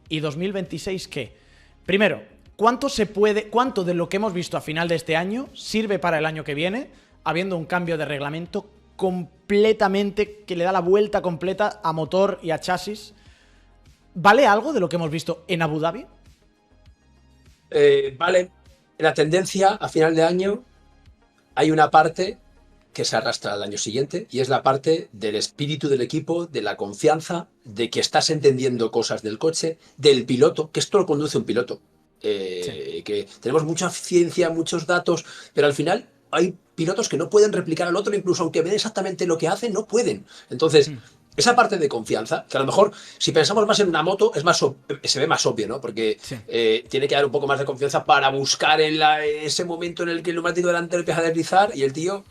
¿Y 2026 qué? Primero, ¿cuánto de lo que hemos visto a final de este año sirve para el año que viene, habiendo un cambio de reglamento completamente que le da la vuelta completa a motor y a chasis? ¿Vale algo de lo que hemos visto en Abu Dhabi? Vale, en la tendencia a final de año hay una parte que se arrastra al año siguiente y es la parte del espíritu del equipo, de la confianza, de que estás entendiendo cosas del coche, del piloto, que esto lo conduce un piloto. Sí. Que tenemos mucha ciencia, muchos datos, pero al final hay pilotos que no pueden replicar al otro, incluso aunque ven exactamente lo que hacen, no pueden. Entonces, esa parte de confianza, que a lo mejor si pensamos más en una moto, se ve más obvio, ¿no? Porque Sí. tiene que dar un poco más de confianza para buscar ese momento en el que el neumático delantero empieza a deslizar y el tío,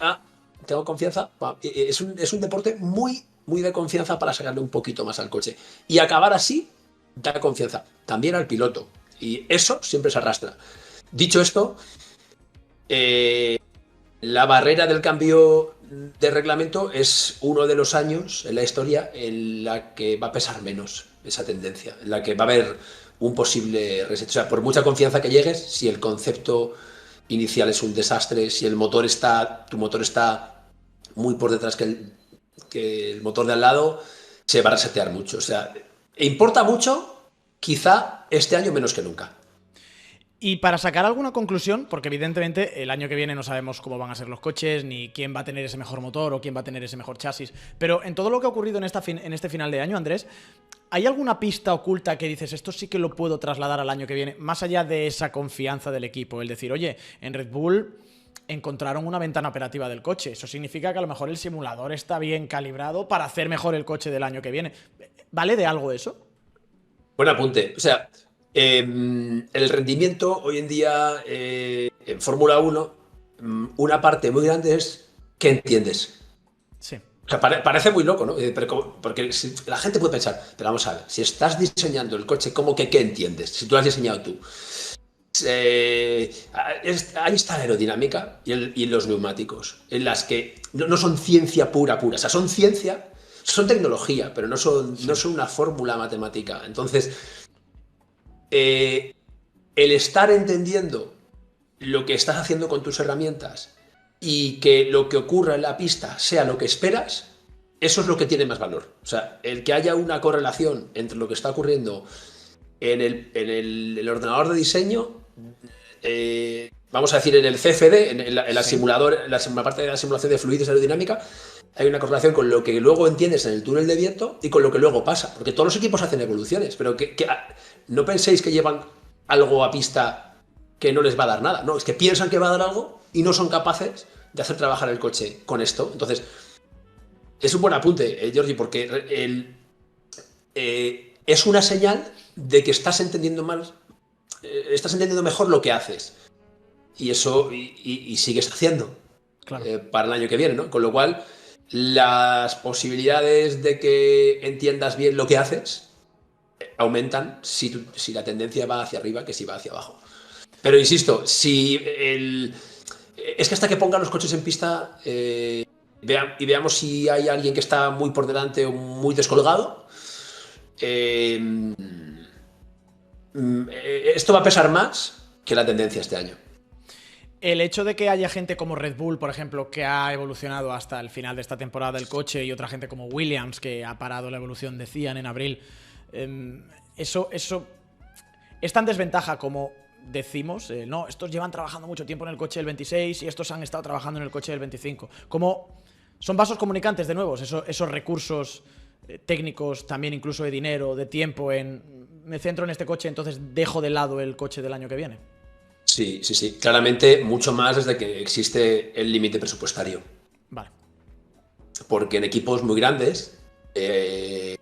tengo confianza. Es un deporte muy, muy de confianza para sacarle un poquito más al coche. Y acabar así da confianza también al piloto. Y eso siempre se arrastra. Dicho esto, la barrera del cambio de reglamento es uno de los años en la historia en la que va a pesar menos esa tendencia, en la que va a haber un posible reset. O sea, por mucha confianza que llegues, si el concepto inicial es un desastre, si tu motor está muy por detrás que el motor de al lado, se va a resetear mucho. O sea, importa mucho, quizá este año menos que nunca. Y para sacar alguna conclusión, porque evidentemente el año que viene no sabemos cómo van a ser los coches, ni quién va a tener ese mejor motor o quién va a tener ese mejor chasis, pero en todo lo que ha ocurrido en este final de año, Andrés, ¿hay alguna pista oculta que dices, esto sí que lo puedo trasladar al año que viene, más allá de esa confianza del equipo? El decir, oye, en Red Bull encontraron una ventana operativa del coche. Eso significa que a lo mejor el simulador está bien calibrado para hacer mejor el coche del año que viene. ¿Vale de algo eso? Buen apunte. O sea, el rendimiento hoy en día en Fórmula 1, una parte muy grande es qué entiendes. Sí. O sea, parece muy loco, ¿no? Porque la gente puede pensar, pero vamos a ver, si estás diseñando el coche, ¿cómo que qué entiendes? Si tú lo has diseñado tú. Ahí está la aerodinámica y los neumáticos, en las que no son ciencia pura, pura. O sea, son ciencia, son tecnología, pero no son una fórmula matemática. Entonces, el estar entendiendo lo que estás haciendo con tus herramientas y que lo que ocurra en la pista sea lo que esperas, eso es lo que tiene más valor. O sea, el que haya una correlación entre lo que está ocurriendo en el ordenador de diseño, vamos a decir en el CFD, en la simulador, en la parte de la simulación de fluidos aerodinámica, hay una correlación con lo que luego entiendes en el túnel de viento y con lo que luego pasa. Porque todos los equipos hacen evoluciones, pero no penséis que llevan algo a pista que no les va a dar nada. No, es que piensan que va a dar algo y no son capaces de hacer trabajar el coche con esto. Entonces, es un buen apunte, Jordi, porque es una señal de que estás entendiendo mejor lo que haces. Y eso, y sigues haciendo. Claro. Para el año que viene, ¿no? Con lo cual, las posibilidades de que entiendas bien lo que haces aumentan si la tendencia va hacia arriba que si va hacia abajo. Pero insisto, es que hasta que pongan los coches en pista y veamos si hay alguien que está muy por delante o muy descolgado, esto va a pesar más que la tendencia este año. El hecho de que haya gente como Red Bull, por ejemplo, que ha evolucionado hasta el final de esta temporada del coche, y otra gente como Williams, que ha parado la evolución, decían en abril, eso es tan desventaja como decimos, no, estos llevan trabajando mucho tiempo en el coche del 26 y estos han estado trabajando en el coche del 25. Como son vasos comunicantes de nuevo, esos recursos técnicos, también incluso de dinero, de tiempo, me centro en este coche, entonces dejo de lado el coche del año que viene. Sí. Claramente, mucho más desde que existe el límite presupuestario. Vale. Porque en equipos muy grandes hay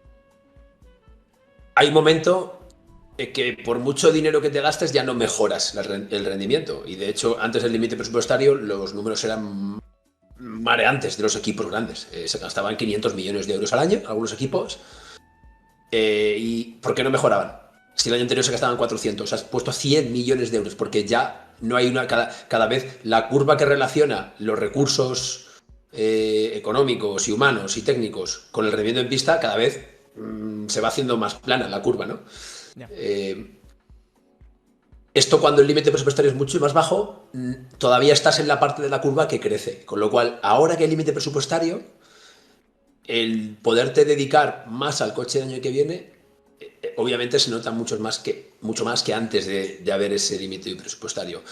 un momento que por mucho dinero que te gastes ya no mejoras el rendimiento. Y de hecho, antes del límite presupuestario, los números eran mareantes de los equipos grandes. Se gastaban 500 millones de euros al año, algunos equipos. ¿Y por qué no mejoraban? Si el año anterior se gastaban 400, has puesto 100 millones de euros, porque ya no hay cada vez la curva que relaciona los recursos económicos y humanos y técnicos con el rendimiento en pista, cada vez se va haciendo más plana la curva, ¿no? Ya. Esto cuando el límite presupuestario es mucho más bajo, todavía estás en la parte de la curva que crece. Con lo cual, ahora que hay límite presupuestario, el poderte dedicar más al coche del año que viene, obviamente se nota mucho más que antes de haber ese límite presupuestario.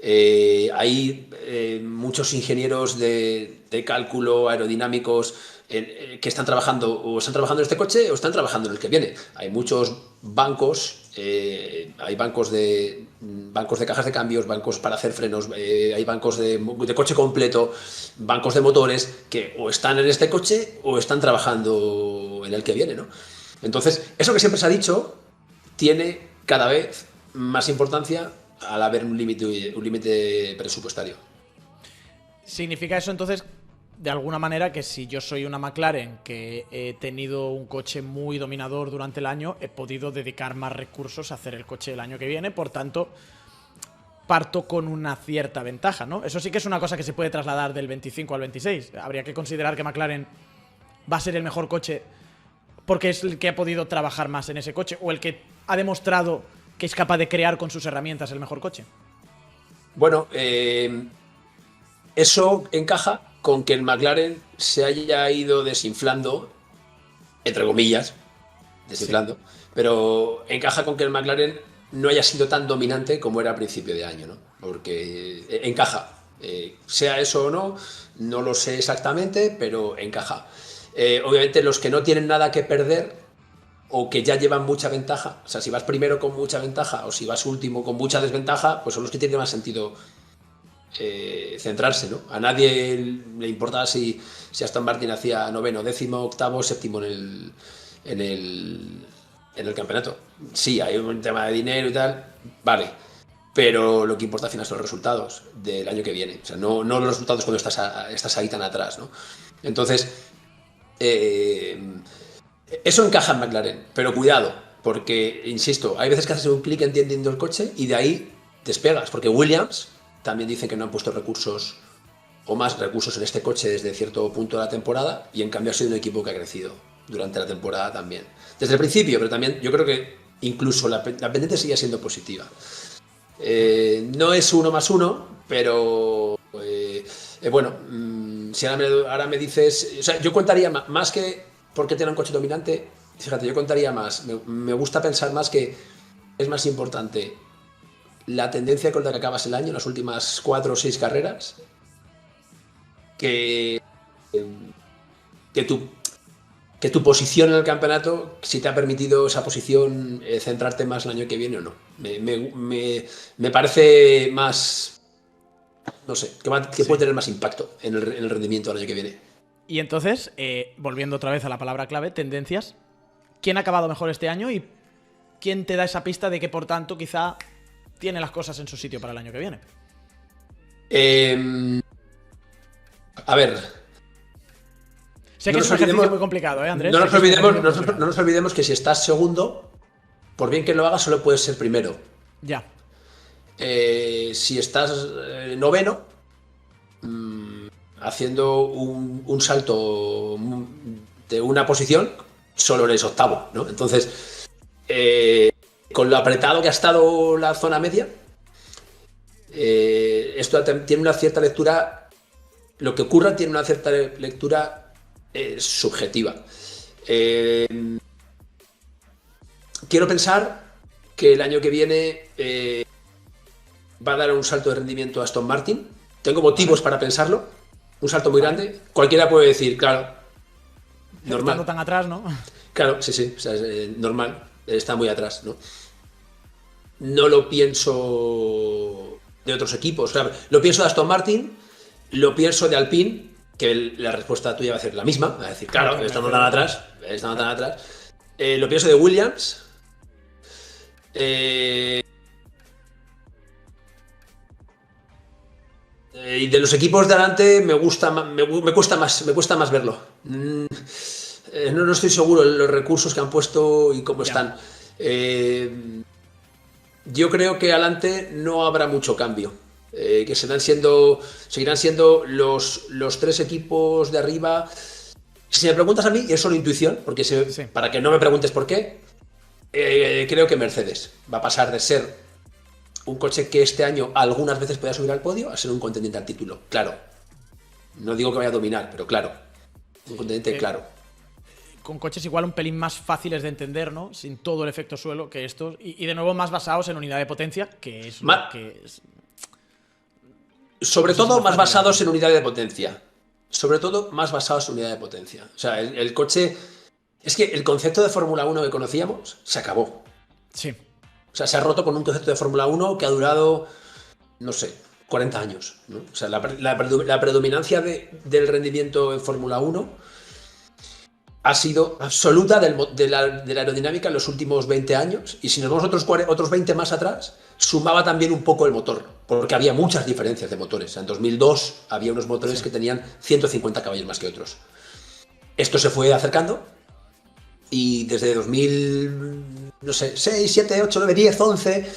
Hay muchos ingenieros de cálculo aerodinámicos que están trabajando en este coche o están trabajando en el que viene. Hay muchos bancos, hay bancos de cajas de cambios, bancos para hacer frenos, hay bancos de coche completo, bancos de motores que o están en este coche o están trabajando en el que viene, ¿no? Entonces, eso que siempre se ha dicho tiene cada vez más importancia al haber un límite presupuestario. ¿Significa eso entonces, de alguna manera, que si yo soy una McLaren que he tenido un coche muy dominador durante el año, he podido dedicar más recursos a hacer el coche del año que viene, por tanto, parto con una cierta ventaja, ¿no? Eso sí que es una cosa que se puede trasladar del 25 al 26. Habría que considerar que McLaren va a ser el mejor coche porque es el que ha podido trabajar más en ese coche, o el que ha demostrado que es capaz de crear con sus herramientas el mejor coche. Bueno, eso encaja con que el McLaren se haya ido desinflando, entre comillas, desinflando, sí. Pero encaja con que el McLaren no haya sido tan dominante como era a principio de año, ¿no? Porque encaja, sea eso o no, no lo sé exactamente, pero encaja. Obviamente los que no tienen nada que perder o que ya llevan mucha ventaja, o sea, si vas primero con mucha ventaja o si vas último con mucha desventaja, pues son los que tienen más sentido centrarse, ¿no? A nadie le importaba si Aston Martin hacía noveno, décimo, octavo, séptimo en el campeonato. Sí, hay un tema de dinero y tal, vale, pero lo que importa al final son los resultados del año que viene, o sea, no los resultados cuando estás ahí tan atrás, ¿no? Entonces, eso encaja en McLaren, pero cuidado, porque, insisto, hay veces que haces un clic entendiendo el coche y de ahí despegas, porque Williams también dice que no han puesto recursos o más recursos en este coche desde cierto punto de la temporada, y en cambio ha sido un equipo que ha crecido durante la temporada también. Desde el principio, pero también yo creo que incluso la pendiente sigue siendo positiva. No es 1+1, pero bueno, si ahora me dices, o sea, yo contaría más que porque tiene un coche dominante, fíjate, yo contaría más, me gusta pensar más que es más importante la tendencia con la que acabas el año, las últimas 4 o 6 carreras, que tu posición en el campeonato, si te ha permitido esa posición centrarte más el año que viene o no. Me parece más, no sé, que puede tener más impacto en el rendimiento del año que viene. Y entonces, volviendo otra vez a la palabra clave, tendencias, ¿quién ha acabado mejor este año y quién te da esa pista de que, por tanto, quizá tiene las cosas en su sitio para el año que viene? A ver. Sé que es un ejercicio muy complicado, Andrés. No nos olvidemos que si estás segundo, por bien que lo hagas, solo puedes ser primero. Ya. Si estás noveno, haciendo un salto de una posición, solo eres octavo, ¿no? Entonces, con lo apretado que ha estado la zona media, esto tiene una cierta lectura. Lo que ocurra tiene una cierta lectura subjetiva. Quiero pensar que el año que viene va a dar un salto de rendimiento a Aston Martin. Tengo motivos para pensarlo. Un salto muy grande. Cualquiera puede decir, claro, normal. Estando tan atrás, ¿no? Claro, sí, o sea, es normal. Está muy atrás, ¿no? No lo pienso de otros equipos. O sea, lo pienso de Aston Martin, lo pienso de Alpine, que la respuesta tuya va a ser la misma. Va a decir, claro, estando tan atrás. Lo pienso de Williams. Y de los equipos de adelante me cuesta más verlo. No estoy seguro de los recursos que han puesto y cómo están. Yo creo que adelante no habrá mucho cambio. Que seguirán siendo los 3 equipos de arriba. Si me preguntas a mí, y es solo intuición, porque para que no me preguntes por qué, Creo que Mercedes va a pasar de ser un coche que este año algunas veces pueda subir al podio a ser un contendiente al título. Claro. No digo que vaya a dominar, pero claro. Un contendiente claro. Con coches igual un pelín más fáciles de entender, ¿no? Sin todo el efecto suelo que estos. Y de nuevo más basados en unidad de potencia, que es lo que es. Sobre todo más basados en unidad de potencia. Sobre todo más basados en unidad de potencia. O sea, el coche... Es que el concepto de Fórmula 1 que conocíamos se acabó. Sí. O sea, se ha roto con un concepto de Fórmula 1 que ha durado, no sé, 40 años, ¿no? O sea, la predominancia del rendimiento en Fórmula 1 ha sido absoluta de la aerodinámica en los últimos 20 años. Y si nos vamos otros 20 más atrás, sumaba también un poco el motor, porque había muchas diferencias de motores. En 2002 había unos motores que tenían 150 caballos más que otros. Esto se fue acercando y desde 2000, no sé, 6, 7, 8, 9, 10, 11,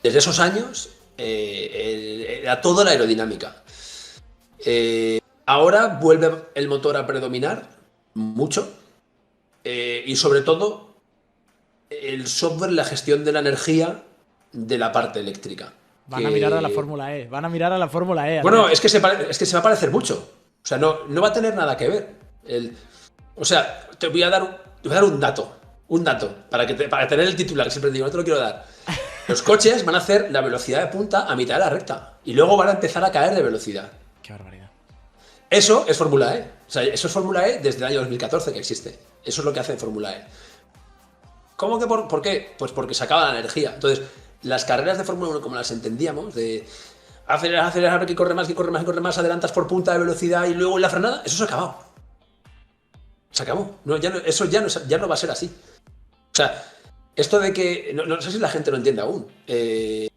desde esos años era toda la aerodinámica. Ahora vuelve el motor a predominar mucho y sobre todo el software, la gestión de la energía de la parte eléctrica. Van a mirar a la Fórmula E. Van a mirar a la Fórmula E. Bueno, es que se va a parecer mucho. O sea, no va a tener nada que ver. O sea, te voy a dar un dato. Un dato. Para tener el titular, que siempre digo, no te lo quiero dar. Los coches van a hacer la velocidad de punta a mitad de la recta. Y luego van a empezar a caer de velocidad. Qué barbaridad. Eso es Fórmula E. O sea, eso es Fórmula E desde el año 2014 que existe. Eso es lo que hace Fórmula E. ¿Cómo que por qué? Pues porque se acaba la energía. Entonces, las carreras de Fórmula 1 como las entendíamos, de acelerar, que corre más, adelantas por punta de velocidad y luego en la frenada, eso se ha acabado. Se acabó. Eso ya no va a ser así. O sea, esto de que... No sé si la gente lo entiende aún.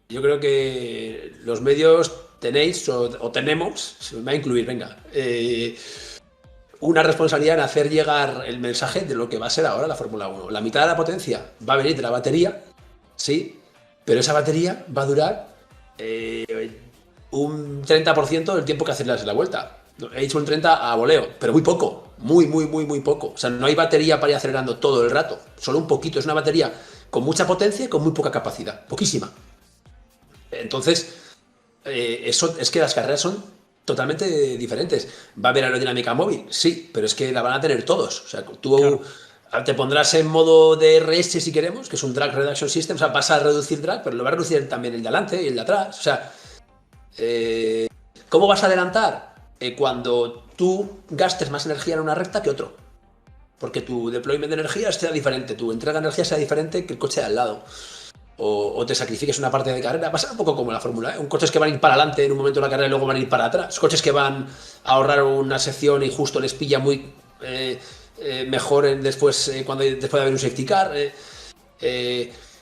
Yo creo que los medios tenéis o tenemos, se me va a incluir, venga, una responsabilidad en hacer llegar el mensaje de lo que va a ser ahora la Fórmula 1. La mitad de la potencia va a venir de la batería, sí, pero esa batería va a durar un 30% del tiempo que aceleras la vuelta. He dicho un 30% a voleo, pero muy poco, muy poco. O sea, no hay batería para ir acelerando todo el rato, solo un poquito. Es una batería con mucha potencia y con muy poca capacidad, poquísima. Entonces, eso es que las carreras son totalmente diferentes. ¿Va a haber aerodinámica móvil? Sí, pero es que la van a tener todos. O sea, tú te pondrás en modo DRS si queremos, que es un Drag Reduction System, o sea, vas a reducir drag, pero lo va a reducir también el de adelante y el de atrás. O sea, ¿cómo vas a adelantar? Cuando tú gastes más energía en una recta que otro. Porque tu deployment de energía sea diferente, tu entrega de energía sea diferente que el coche de al lado. O te sacrifiques una parte de carrera. Va a ser un poco como la Fórmula E. Un coches que van a ir para adelante en un momento de la carrera y luego van a ir para atrás. Coches que van a ahorrar una sección y justo les pilla muy mejor después de haber un safety car.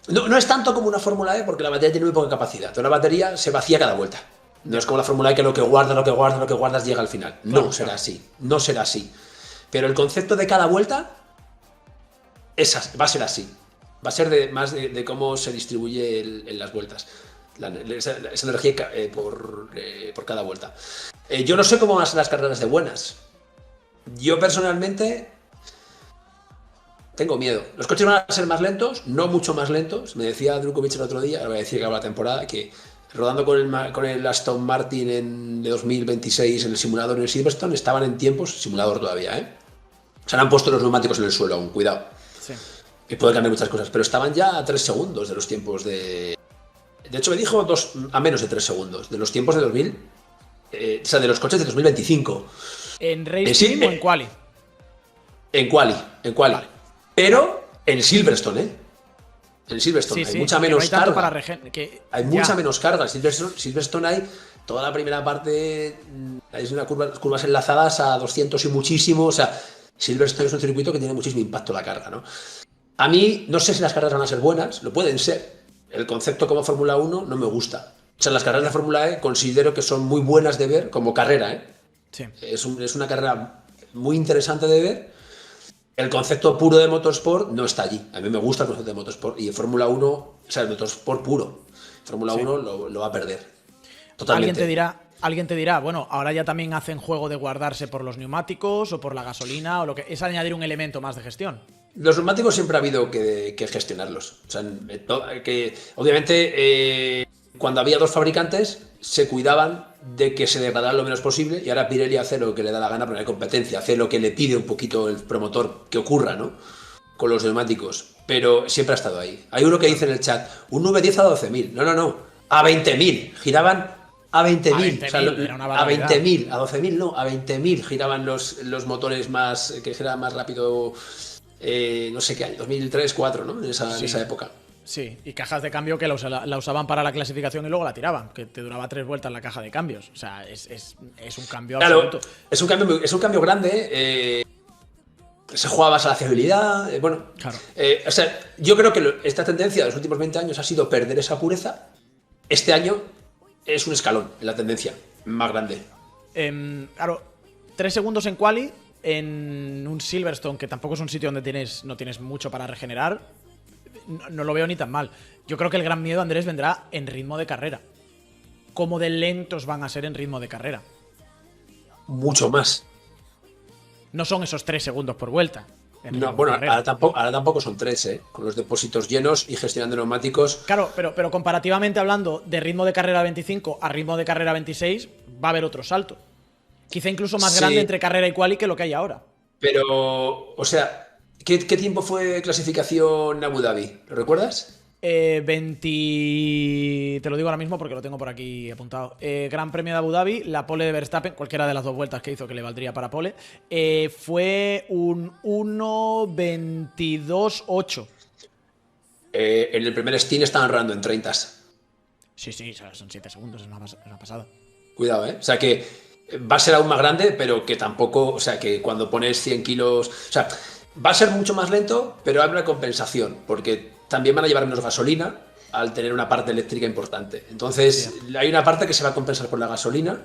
No es tanto como una Fórmula E porque la batería tiene muy poca capacidad. Toda la batería se vacía cada vuelta. No es como la Fórmula E que lo que guardas llega al final. No será así. No será así. Pero el concepto de cada vuelta va a ser así. Va a ser más de cómo se distribuye en las vueltas. Esa energía por cada vuelta. Yo no sé cómo van a ser las carreras de buenas. Yo personalmente tengo miedo. Los coches van a ser más lentos, no mucho más lentos. Me decía Drukovic el otro día, ahora voy a decir que acaba la temporada, que rodando con el Aston Martin de 2026 en el simulador en el Silverstone estaban en tiempos, simulador todavía, se han puesto los neumáticos en el suelo aún, cuidado. Sí. Que puede cambiar muchas cosas, pero estaban ya a 3 segundos de los tiempos de... De hecho me dijo a menos de 3 segundos, de los tiempos de 2000, o sea, de los coches de 2025. ¿En Race Team o en Quali? En Quali. Vale. Pero en Silverstone, En Silverstone hay mucha menos carga. Hay mucha menos carga. En Silverstone hay toda la primera parte, hay unas curvas enlazadas a 200 y muchísimo, o sea, Silverstone es un circuito que tiene muchísimo impacto la carga, ¿no? A mí, no sé si las carreras van a ser buenas, lo pueden ser. El concepto como Fórmula 1 no me gusta. O sea, las carreras de Fórmula E considero que son muy buenas de ver como carrera, ¿eh? Sí. Es una carrera muy interesante de ver. El concepto puro de motorsport no está allí. A mí me gusta el concepto de motorsport. Y en Fórmula 1, o sea, el motorsport puro. Fórmula 1 lo va a perder. Totalmente. Alguien te dirá, bueno, ahora ya también hacen juego de guardarse por los neumáticos o por la gasolina o lo que es añadir un elemento más de gestión. Los neumáticos siempre ha habido que gestionarlos. O sea, que obviamente cuando había dos fabricantes se cuidaban de que se degradara lo menos posible y ahora Pirelli hace lo que le da la gana, pero no hay competencia, hace lo que le pide un poquito el promotor que ocurra, ¿no? Con los neumáticos. Pero siempre ha estado ahí. Hay uno que dice en el chat, un V10 a 12.000. No, no, no. A 20.000. Giraban a 20.000. O sea, a 20.000. A 12.000 no. A 20.000 giraban los motores más que giraban más rápido. No sé qué año. 2003, 2004, ¿no? En esa época. Sí, y cajas de cambio que la usaban para la clasificación y luego la tiraban, que te duraba 3 vueltas la caja de cambios. O sea, es un cambio absoluto. Es un cambio grande. Se jugaba más a la fiabilidad. Bueno, claro. O sea, yo creo que esta tendencia de los últimos 20 años ha sido perder esa pureza. Este año es un escalón en la tendencia más grande. Claro, 3 segundos en quali, en un Silverstone, que tampoco es un sitio donde no tienes mucho para regenerar. No lo veo ni tan mal. Yo creo que el gran miedo, Andrés, vendrá en ritmo de carrera. ¿Cómo de lentos van a ser en ritmo de carrera? Mucho más. No son esos 3 segundos por vuelta. No, bueno, ahora tampoco son 3, ¿eh? Con los depósitos llenos y gestionando neumáticos. Claro, pero comparativamente hablando de ritmo de carrera 25 a ritmo de carrera 26, va a haber otro salto. Quizá incluso más grande entre carrera y quali que lo que hay ahora. Pero, o sea, ¿qué tiempo fue clasificación en Abu Dhabi? ¿Lo recuerdas? 20... Te lo digo ahora mismo porque lo tengo por aquí apuntado. Gran Premio de Abu Dhabi, la pole de Verstappen, cualquiera de las 2 vueltas que hizo que le valdría para pole, fue un 1.22.8. En el primer stint estaban rodando en 30. Sí, son 7 segundos, es una pasada. Cuidado, ¿eh? O sea que va a ser aún más grande, pero que tampoco, o sea, que cuando pones 100 kilos... O sea, va a ser mucho más lento, pero hay una compensación, porque también van a llevar menos gasolina al tener una parte eléctrica importante. Entonces, hay una parte que se va a compensar por la gasolina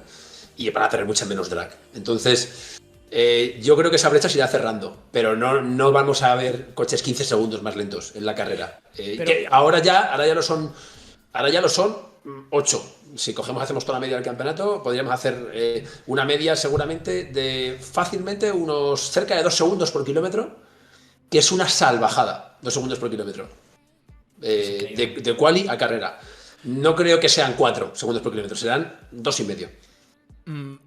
y van a tener mucha menos drag. Entonces, yo creo que esa brecha se irá cerrando, pero no vamos a ver coches 15 segundos más lentos en la carrera. Que ahora ya lo son 8. Si hacemos toda la media del campeonato, podríamos hacer una media seguramente de fácilmente unos cerca de 2 segundos por kilómetro, que es una salvajada, 2 segundos por kilómetro. De quali a carrera. No creo que sean 4 segundos por kilómetro, serán 2,5.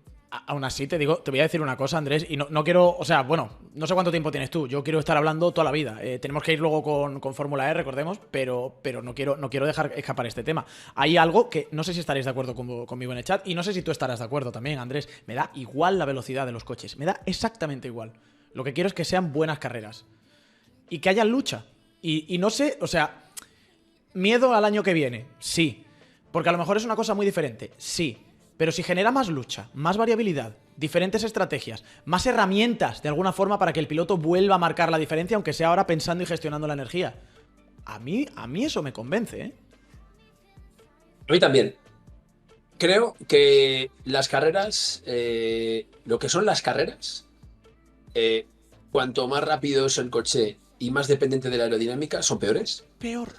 Aún así, te voy a decir una cosa, Andrés, y no quiero, o sea, bueno, no sé cuánto tiempo tienes tú, yo quiero estar hablando toda la vida. Tenemos que ir luego con Fórmula E, recordemos, pero no quiero dejar escapar este tema. Hay algo que no sé si estaréis de acuerdo conmigo en el chat, y no sé si tú estarás de acuerdo también, Andrés. Me da igual la velocidad de los coches, me da exactamente igual. Lo que quiero es que sean buenas carreras y que haya lucha. Y no sé, o sea, miedo al año que viene, sí, porque a lo mejor es una cosa muy diferente, sí. Pero si genera más lucha, más variabilidad, diferentes estrategias, más herramientas de alguna forma para que el piloto vuelva a marcar la diferencia, aunque sea ahora pensando y gestionando la energía. A mí eso me convence, ¿eh? A mí también. Creo que las carreras, lo que son las carreras, cuanto más rápido es el coche y más dependiente de la aerodinámica, son peores. Peor.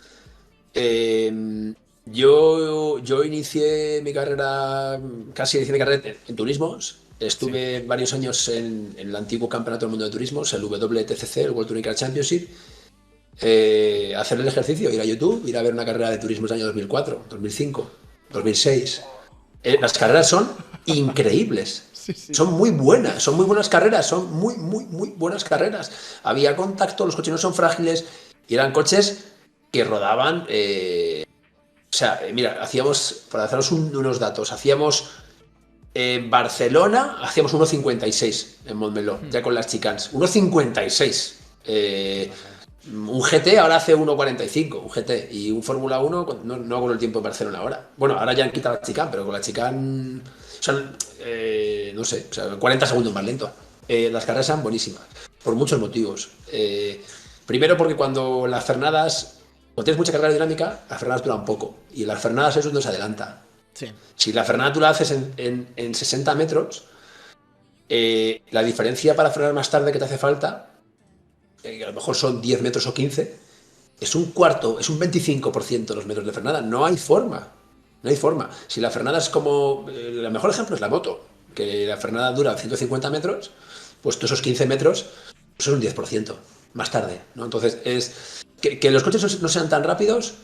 Yo inicié mi carrera, casi inicié mi carrera en turismos. Estuve varios años en el antiguo campeonato del mundo de turismos, el WTCC, el World Touring Car Championship. Hacer el ejercicio, ir a YouTube, ir a ver una carrera de turismos del año 2004, 2005, 2006. Las carreras son increíbles. Sí. Son muy buenas carreras, son muy buenas carreras. Había contacto, los coches no son frágiles y eran coches que rodaban... O sea, mira, para haceros unos datos, en Barcelona, hacíamos 1.56 en Montmeló, ya con las chicanes. 1.56. Un GT ahora hace 1.45, un GT. Y un Fórmula 1, no hago el tiempo en Barcelona ahora. Bueno, ahora ya han quitado la chicane, pero con la chicane son, no sé, o sea, 40 segundos más lento. Las carreras son buenísimas, por muchos motivos. Primero porque cuando las frenadas... Cuando tienes mucha carga aerodinámica, las frenadas duran poco. Y las frenadas es donde se adelanta. Sí. Si la frenada tú la haces en 60 metros, la diferencia para frenar más tarde que te hace falta, que a lo mejor son 10 metros o 15, es un 25% los metros de frenada. No hay forma. Si la frenada es como... el mejor ejemplo es la moto, que la frenada dura 150 metros, pues todos esos 15 metros son un 10%. más tarde, ¿no? Entonces, es que los coches no sean tan rápidos,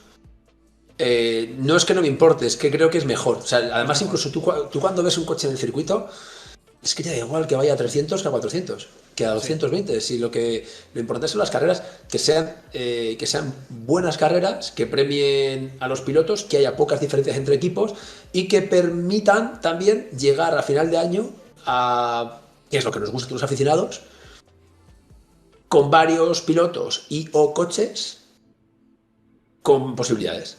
no es que no me importe, es que creo que es mejor. O sea, además, incluso tú cuando ves un coche en el circuito, es que te da igual que vaya a 300 que a 400, que a 220. Si lo importante son las carreras, que sean buenas carreras, que premien a los pilotos, que haya pocas diferencias entre equipos y que permitan también llegar a final de año a, que es lo que nos gusta a los aficionados, con varios pilotos y o coches con posibilidades.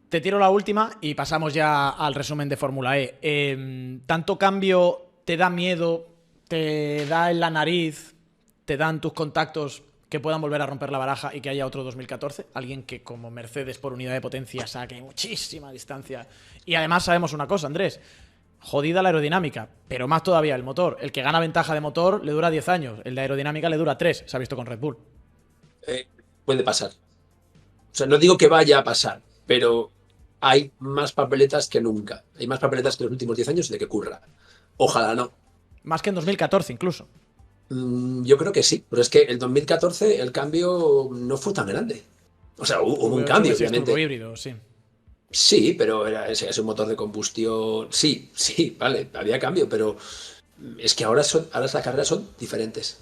Te tiro la última y pasamos ya al resumen de Fórmula E. ¿Tanto cambio te da miedo, te da en la nariz, te dan tus contactos que puedan volver a romper la baraja y que haya otro 2014? Alguien que como Mercedes por unidad de potencia saque muchísima distancia. Y además sabemos una cosa, Andrés, jodida la aerodinámica, pero más todavía el motor. El que gana ventaja de motor le dura 10 años, el de aerodinámica le dura 3, se ha visto con Red Bull. Puede pasar. O sea, no digo que vaya a pasar, pero hay más papeletas que nunca. Hay más papeletas que en los últimos 10 años de que ocurra. Ojalá no. Más que en 2014 incluso. Yo creo que sí, pero es que el 2014 el cambio no fue tan grande. O sea, hubo un cambio, obviamente. Turbo híbrido, sí. Sí, pero es un motor de combustión. Sí, vale, había cambio, pero es que ahora las carreras son diferentes.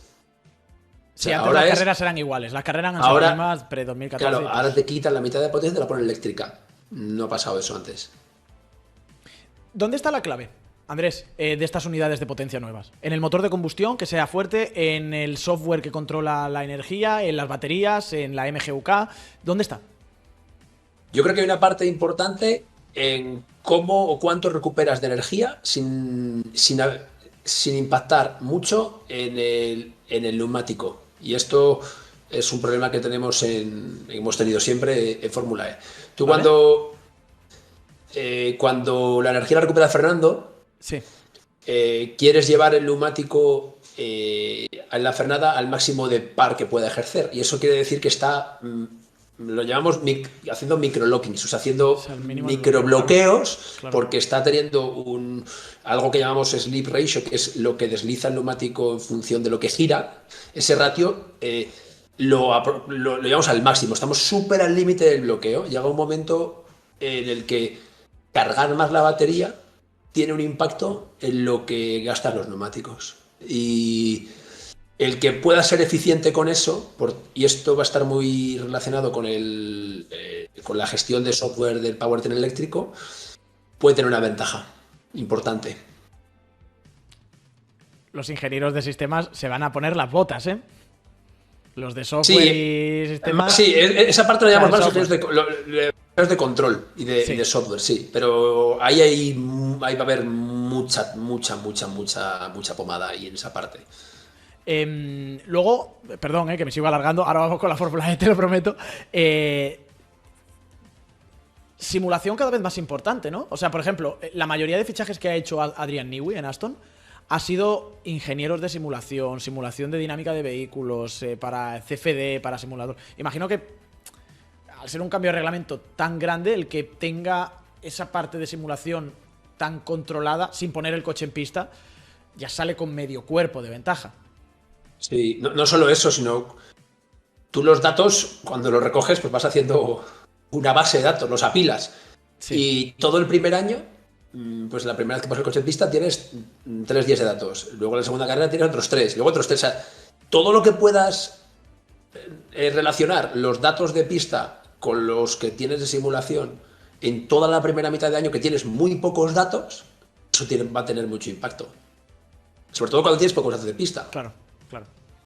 Sí, antes las carreras eran iguales. Las carreras han sido las mismas pre-2014. Claro, ahora te quitan la mitad de potencia y te la ponen eléctrica. No ha pasado eso antes. ¿Dónde está la clave, Andrés, de estas unidades de potencia nuevas? ¿En el motor de combustión, que sea fuerte? ¿En el software que controla la energía? ¿En las baterías? ¿En la MGUK? ¿Dónde está? Yo creo que hay una parte importante en cómo o cuánto recuperas de energía sin impactar mucho en el neumático. Y esto es un problema que hemos tenido siempre en Fórmula E. Tú ¿vale? Cuando la energía la recupera Fernando, sí. Quieres llevar el neumático en la frenada al máximo de par que pueda ejercer. Y eso quiere decir que está, lo llamamos haciendo microlockings, o sea, haciendo microbloqueos, claro. Porque está teniendo algo que llamamos slip ratio, que es lo que desliza el neumático en función de lo que gira. Ese ratio lo llevamos al máximo, estamos súper al límite del bloqueo. Llega un momento en el que cargar más la batería tiene un impacto en lo que gastan los neumáticos. Y el que pueda ser eficiente con eso, y esto va a estar muy relacionado con la gestión de software del powertrain eléctrico, puede tener una ventaja importante. Los ingenieros de sistemas se van a poner las botas, ¿eh? Los de software y sistemas. Sí, esa parte la llamamos más los de control y de software, sí. Pero ahí va a haber mucha pomada ahí en esa parte. Luego, perdón, que me sigo alargando. Ahora vamos con la Fórmula E, te lo prometo. Simulación cada vez más importante, ¿no? O sea, por ejemplo, la mayoría de fichajes que ha hecho Adrian Newey en Aston ha sido ingenieros de simulación de dinámica de vehículos, para CFD, para simulador. Imagino que al ser un cambio de reglamento tan grande, el que tenga esa parte de simulación tan controlada, sin poner el coche en pista, ya sale con medio cuerpo de ventaja. Sí, no solo eso, sino tú los datos, cuando los recoges, pues vas haciendo una base de datos, los apilas. Sí. Y todo el primer año, pues la primera vez que pasas el coche en pista tienes 3 días de datos. Luego en la segunda carrera tienes otros 3, luego otros 3. O sea, todo lo que puedas relacionar los datos de pista con los que tienes de simulación en toda la primera mitad de año, que tienes muy pocos datos, eso va a tener mucho impacto. Sobre todo cuando tienes pocos datos de pista. Claro, claro.